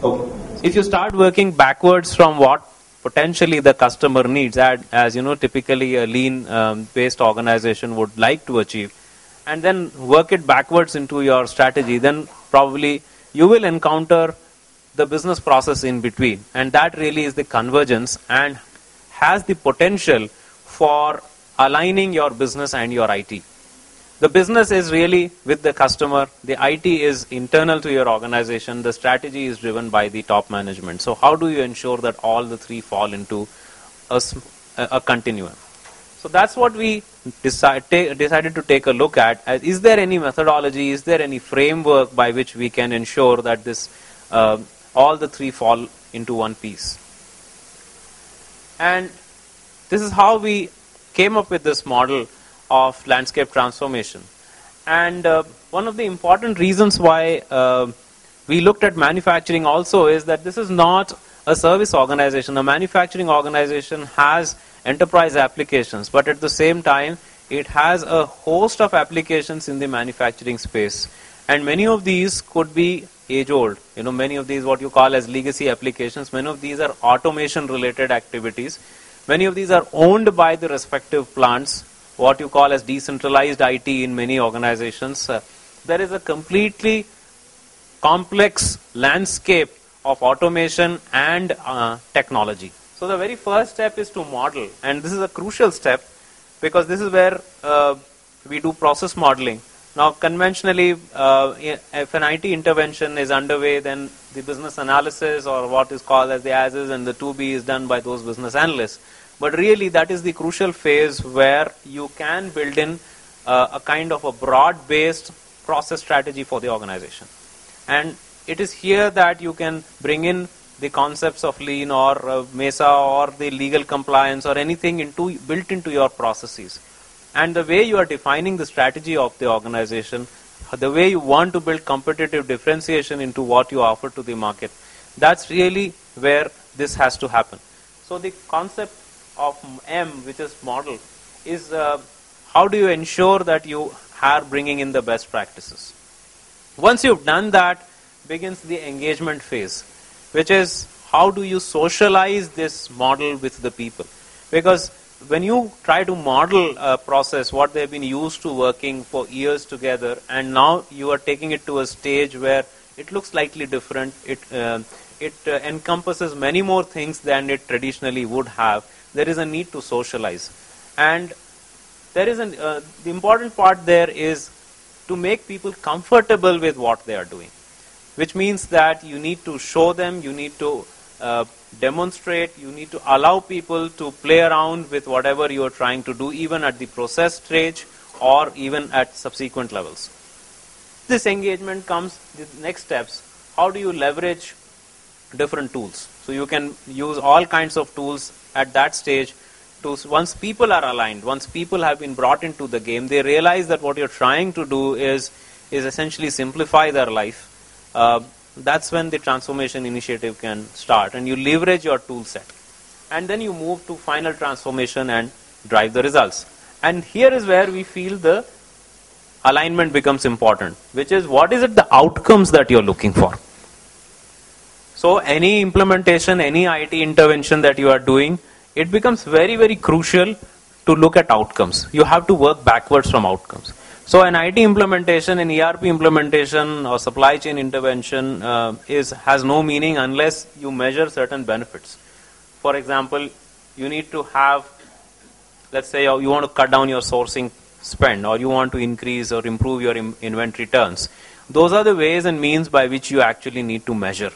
Okay. If you start working backwards from what potentially the customer needs, as you know, typically a lean based organization would like to achieve, and then work it backwards into your strategy, then probably you will encounter the business process in between, and that really is the convergence and has the potential for aligning your business and your IT. The business is really with the customer, the IT is internal to your organization, the strategy is driven by the top management. So how do you ensure that all the three fall into a continuum? So that's what we decided to take a look at. Is there any methodology, is there any framework by which we can ensure that this all the three fall into one piece? And this is how we came up with this model of landscape transformation. And one of the important reasons why we looked at manufacturing also is that this is not a service organization. A manufacturing organization has enterprise applications, but at the same time it has a host of applications in the manufacturing space, and many of these could be age old. Many of these what you call as legacy applications, many of these are automation related activities, many of these are owned by the respective plants, what you call as decentralized IT in many organizations. There is a completely complex landscape of automation and technology. So the very first step is to model, and this is a crucial step because this is where we do process modeling. Now conventionally, if an IT intervention is underway, then the business analysis or what is called as the as-is and the to-be is done by those business analysts. But really that is the crucial phase where you can build in a kind of a broad-based process strategy for the organization. And it is here that you can bring in the concepts of lean or MESA or the legal compliance or anything built into your processes. And the way you are defining the strategy of the organization, the way you want to build competitive differentiation into what you offer to the market, that's really where this has to happen. So the concept of M, which is model, is how do you ensure that you are bringing in the best practices. Once you've done that, begins the engagement phase, which is how do you socialize this model with the people. Because when you try to model a process, what they've been used to working for years together, and now you are taking it to a stage where it looks slightly different, it encompasses many more things than it traditionally would have, there is a need to socialize. And there is the important part there is to make people comfortable with what they are doing, which means that you need to show them, you need to demonstrate, you need to allow people to play around with whatever you are trying to do, even at the process stage or even at subsequent levels. This engagement comes, the next steps, how do you leverage different tools. So you can use all kinds of tools at that stage to, once people are aligned, once people have been brought into the game, they realize that what you're trying to do is essentially simplify their life. That's when the transformation initiative can start, and you leverage your tool set. And then you move to final transformation and drive the results. And here is where we feel the alignment becomes important, which is what is it the outcomes that you're looking for. So any implementation, any IT intervention that you are doing, it becomes very, very crucial to look at outcomes. You have to work backwards from outcomes. So an IT implementation, an ERP implementation or supply chain intervention has no meaning unless you measure certain benefits. For example, you need to have, let's say you want to cut down your sourcing spend, or you want to increase or improve your inventory turns. Those are the ways and means by which you actually need to measure.